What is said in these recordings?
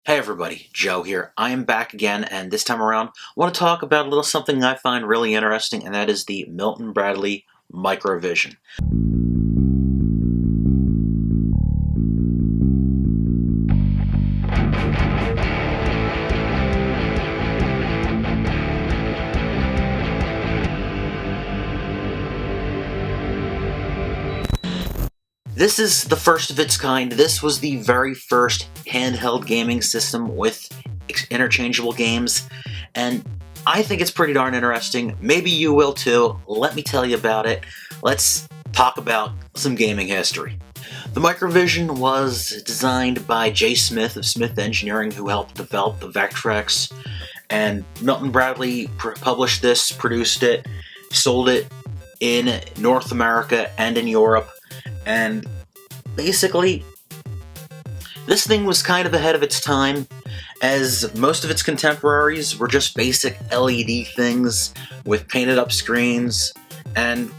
Hey everybody, Joe here. I am back again, and this time around, I want to talk about a little something I find really interesting, and that is the Milton Bradley Microvision. This is the first of its kind. This was the very first handheld gaming system with interchangeable games, and I think it's pretty darn interesting. Maybe you will too. Let me tell you about it. Let's talk about some gaming history. The Microvision was designed by Jay Smith of Smith Engineering, who helped develop the Vectrex, and Milton Bradley published this, produced it, sold it in North America and in Europe. And basically, this thing was kind of ahead of its time, as most of its contemporaries were just basic LED things with painted up screens, and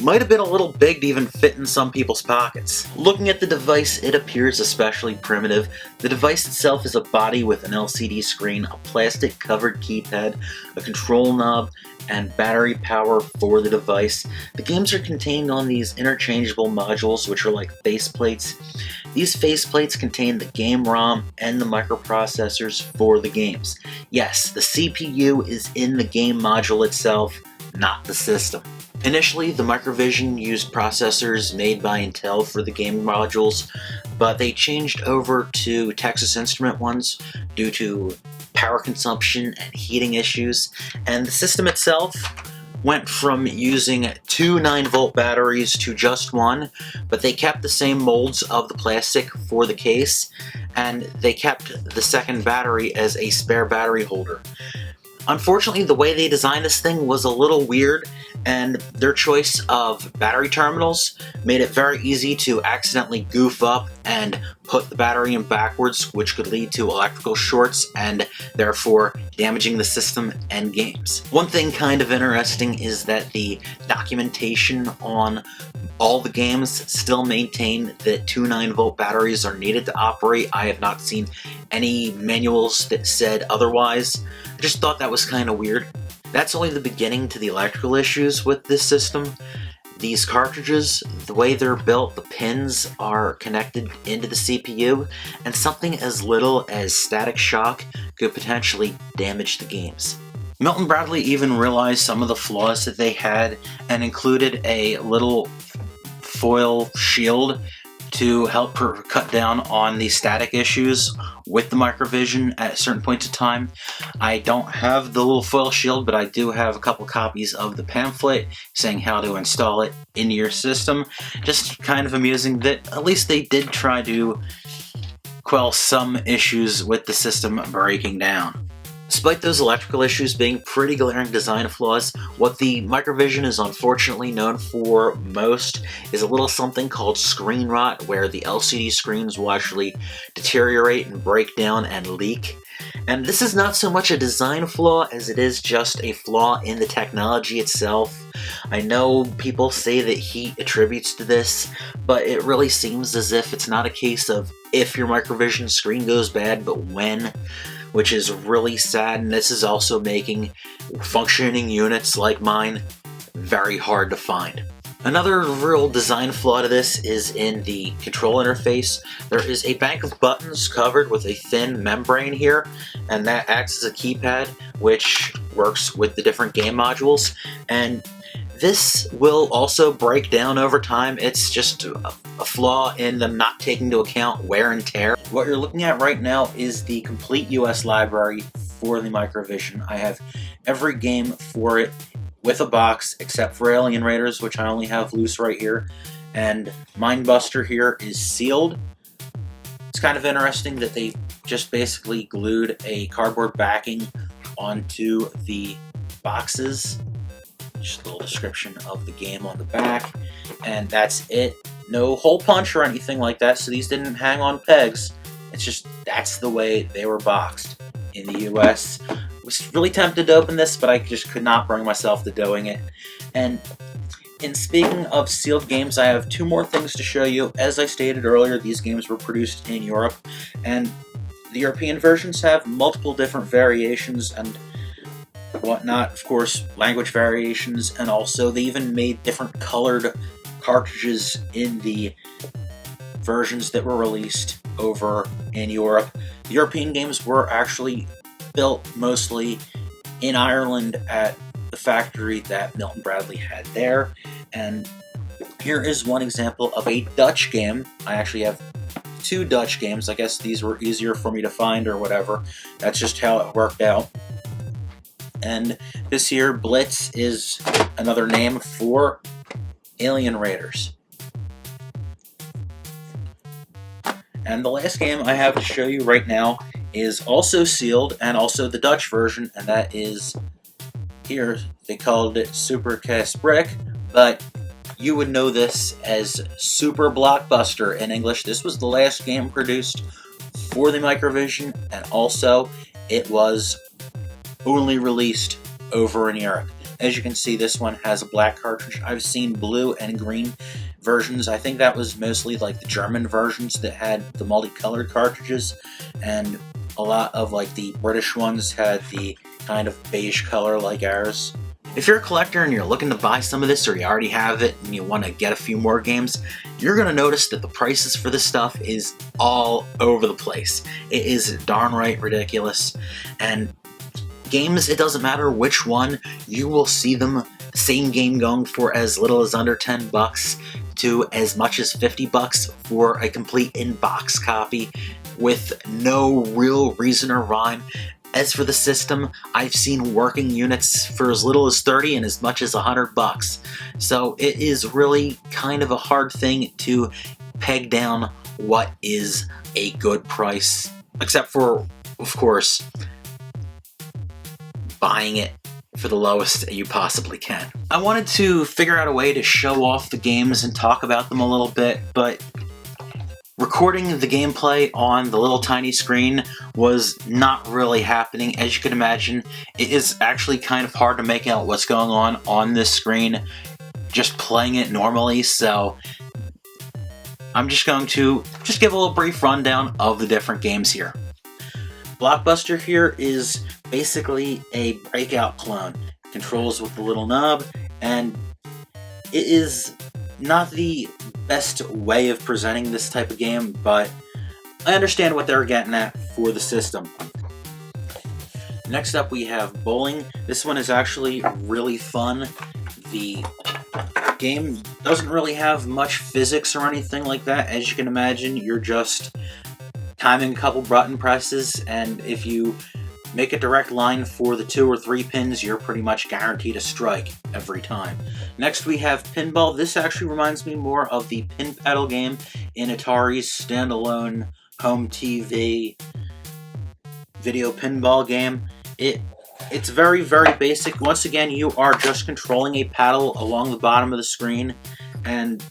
might have been a little big to even fit in some people's pockets. Looking at the device, it appears especially primitive. The device itself is a body with an LCD screen, a plastic covered keypad, a control knob, and battery power for the device. The games are contained on these interchangeable modules, which are like faceplates. These faceplates contain the game ROM and the microprocessors for the games. Yes, the CPU is in the game module itself, not the system. Initially, the Microvision used processors made by Intel for the game modules, but they changed over to Texas Instrument ones due to power consumption and heating issues, and the system itself went from using two 9-volt batteries to just one, but they kept the same molds of the plastic for the case, and they kept the second battery as a spare battery holder. Unfortunately, the way they designed this thing was a little weird, and their choice of battery terminals made it very easy to accidentally goof up and put the battery in backwards, which could lead to electrical shorts and therefore damaging the system and games. One thing kind of interesting is that the documentation on all the games still maintain that two 9-volt batteries are needed to operate. I have not seen any manuals that said otherwise. I just thought that was kind of weird. That's only the beginning to the electrical issues with this system. These cartridges, the way they're built, the pins are connected into the CPU, and something as little as static shock could potentially damage the games. Milton Bradley even realized some of the flaws that they had and included a little foil shield to help cut down on the static issues with the Microvision at certain points of time. I don't have the little foil shield, but I do have a couple copies of the pamphlet saying how to install it into your system. Just kind of amusing that at least they did try to quell some issues with the system breaking down. Despite those electrical issues being pretty glaring design flaws, what the Microvision is unfortunately known for most is a little something called screen rot, where the LCD screens will actually deteriorate and break down and leak. And this is not so much a design flaw as it is just a flaw in the technology itself. I know people say that heat attributes to this, but it really seems as if it's not a case of if your Microvision screen goes bad, but when, which is really sad, and this is also making functioning units like mine very hard to find. Another real design flaw to this is in the control interface. There is a bank of buttons covered with a thin membrane here, and that acts as a keypad, which works with the different game modules, and this will also break down over time. It's just a flaw in them not taking into account wear and tear. What you're looking at right now is the complete US library for the Microvision. I have every game for it with a box except for Alien Raiders, which I only have loose right here, and Mindbuster here is sealed. It's kind of interesting that they just basically glued a cardboard backing onto the boxes. Just a little description of the game on the back, and that's it. No hole punch or anything like that, so these didn't hang on pegs. It's just, that's the way they were boxed in the US. I was really tempted to open this, but I just could not bring myself to doing it. And in speaking of sealed games, I have two more things to show you. As I stated earlier, these games were produced in Europe, and the European versions have multiple different variations and whatnot, of course, language variations, and also they even made different colored cartridges in the versions that were released over in Europe. The European games were actually built mostly in Ireland at the factory that Milton Bradley had there, and here is one example of a Dutch game. I actually have 2 Dutch games. I guess these were easier for me to find or whatever. That's just how it worked out. And this here, Blitz, is another name for alien raiders. And the last game I have to show you right now is also sealed, and also the Dutch version, and that is here. They called it Super Brick, but you would know this as Super Blockbuster in English. This was the last game produced for the Microvision, and also it was only released over in Europe. As you can see, this one has a black cartridge. I've seen blue and green versions. I think that was mostly like the German versions that had the multicolored cartridges, and a lot of like the British ones had the kind of beige color like ours. If you're a collector and you're looking to buy some of this, or you already have it and you want to get a few more games, you're going to notice that the prices for this stuff is all over the place. It is darn right ridiculous, and games, it doesn't matter which one, you will see them, same game going for as little as under $10 to as much as $50 for a complete in-box copy with no real reason or rhyme. As for the system, I've seen working units for as little as 30 and as much as $100. So it is really kind of a hard thing to peg down what is a good price, except for, of course, buying it for the lowest you possibly can. I wanted to figure out a way to show off the games and talk about them a little bit, but recording the gameplay on the little tiny screen was not really happening. As you can imagine, it is actually kind of hard to make out what's going on this screen just playing it normally, so I'm just going to give a little brief rundown of the different games here. Blockbuster here is basically a Breakout clone. It controls with the little knob, and it is not the best way of presenting this type of game, but I understand what they're getting at for the system. Next up we have Bowling. This one is actually really fun. The game doesn't really have much physics or anything like that. As you can imagine, you're just timing a couple button presses, and if you make a direct line for the 2 or 3 pins, you're pretty much guaranteed a strike every time. Next we have Pinball. This actually reminds me more of the Pin Paddle game in Atari's standalone home TV video pinball game. It's very, very basic. Once again, you are just controlling a paddle along the bottom of the screen, and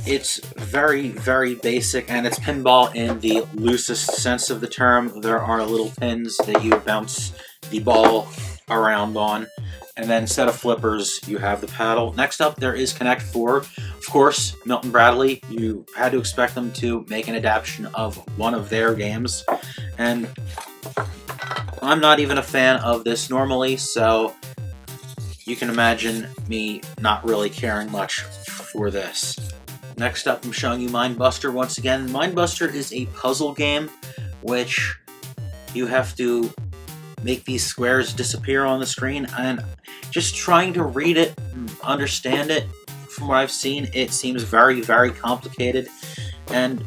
it's very, very basic, and it's pinball in the loosest sense of the term. There are little pins that you bounce the ball around on, and then instead of flippers, you have the paddle. Next up, there is Connect 4. Of course, Milton Bradley, you had to expect them to make an adaptation of one of their games, and I'm not even a fan of this normally, so you can imagine me not really caring much for this. Next up, I'm showing you Mindbuster once again. Mindbuster is a puzzle game which you have to make these squares disappear on the screen, and just trying to read it and understand it, from what I've seen, it seems very, very complicated, and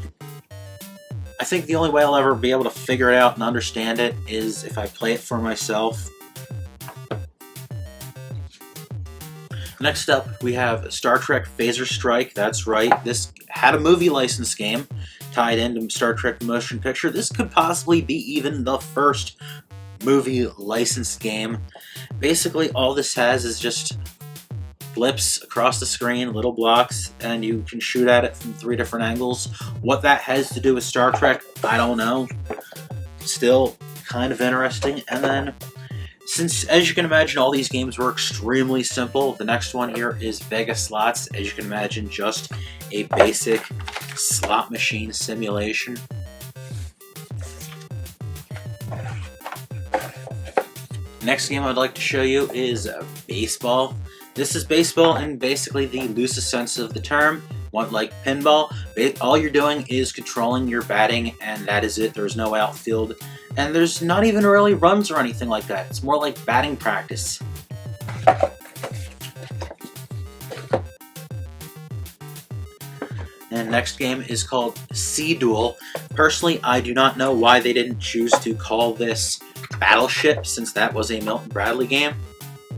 I think the only way I'll ever be able to figure it out and understand it is if I play it for myself. Next up, we have Star Trek Phaser Strike. That's right, this had a movie license game tied into Star Trek Motion Picture. This could possibly be even the first movie licensed game. Basically, all this has is just blips across the screen, little blocks, and you can shoot at it from 3 different angles. What that has to do with Star Trek, I don't know. Still kind of interesting. And then, since, as you can imagine, all these games were extremely simple, the next one here is Vegas Slots. As you can imagine, just a basic slot machine simulation. Next game I'd like to show you is baseball. This is baseball in basically the loosest sense of the term. Like pinball, all you're doing is controlling your batting, and that is it. There's no outfield, and there's not even really runs or anything like that. It's more like batting practice. And next game is called Sea Duel. Personally, I do not know why they didn't choose to call this Battleship, since that was a Milton Bradley game.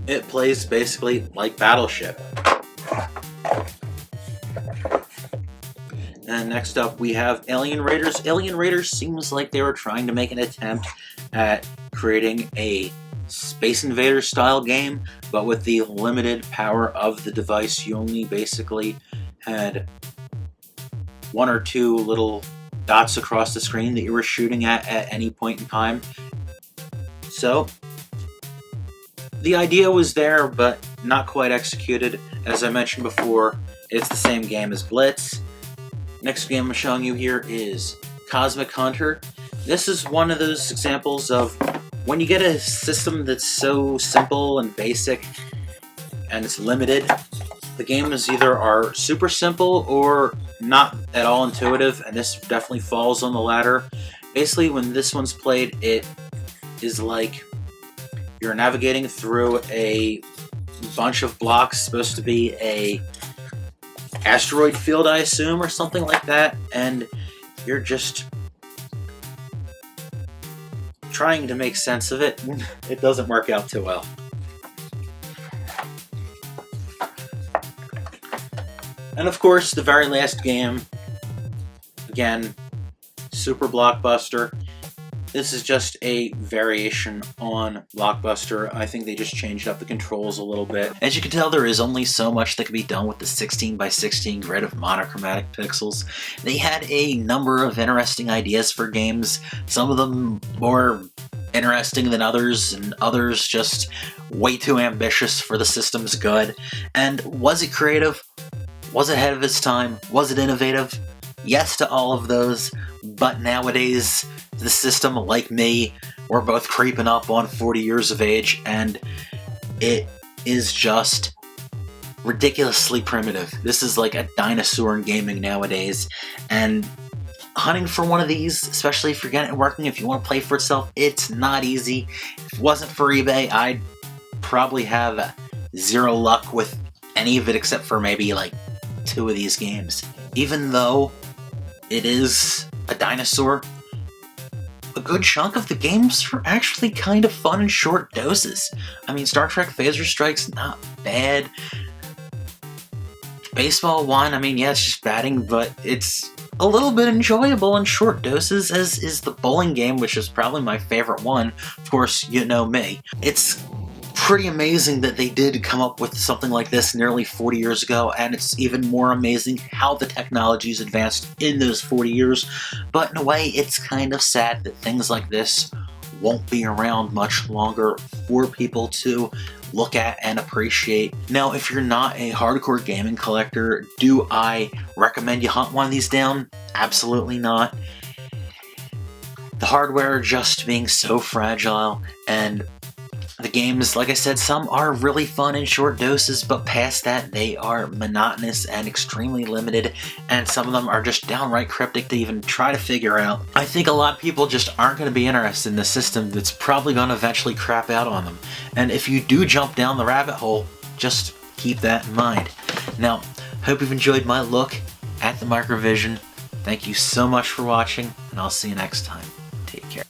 It plays basically like Battleship. And next up we have Alien Raiders. Alien Raiders seems like they were trying to make an attempt at creating a Space Invaders style game, but with the limited power of the device, you only basically had one or two little dots across the screen that you were shooting at any point in time. So the idea was there, but not quite executed. As I mentioned before, it's the same game as Blitz. Next game I'm showing you here is Cosmic Hunter. This is one of those examples of when you get a system that's so simple and basic and it's limited, the games either are super simple or not at all intuitive, and this definitely falls on the latter. Basically, when this one's played, it is like you're navigating through a bunch of blocks, supposed to be a asteroid field, I assume, or something like that, and you're just trying to make sense of it. It doesn't work out too well. And of course, the very last game, again, Super Blockbuster. This is just a variation on Blockbuster. I think they just changed up the controls a little bit. As you can tell, there is only so much that can be done with the 16x16 grid of monochromatic pixels. They had a number of interesting ideas for games, some of them more interesting than others, and others just way too ambitious for the system's good. And was it creative? Was it ahead of its time? Was it innovative? Yes to all of those, but nowadays, the system, like me, we're both creeping up on 40 years of age, and it is just ridiculously primitive. This is like a dinosaur in gaming nowadays, and hunting for one of these, especially if you're getting it working, if you want to play for itself, it's not easy. If it wasn't for eBay, I'd probably have zero luck with any of it except for maybe like 2 of these games. Even though it is a dinosaur, a good chunk of the games are actually kind of fun in short doses. I mean, Star Trek Phaser Strike's not bad. Baseball 1, I mean, yeah, it's just batting, but it's a little bit enjoyable in short doses, as is the bowling game, which is probably my favorite one. Of course, you know me. It's pretty amazing that they did come up with something like this nearly 40 years ago, and it's even more amazing how the technology's advanced in those 40 years. But in a way, it's kind of sad that things like this won't be around much longer for people to look at and appreciate. Now, if you're not a hardcore gaming collector, do I recommend you hunt one of these down? Absolutely not. The hardware just being so fragile, and the games, like I said, some are really fun in short doses, but past that, they are monotonous and extremely limited, and some of them are just downright cryptic to even try to figure out. I think a lot of people just aren't going to be interested in the system that's probably going to eventually crap out on them. And if you do jump down the rabbit hole, just keep that in mind. Now, hope you've enjoyed my look at the Microvision. Thank you so much for watching, and I'll see you next time. Take care.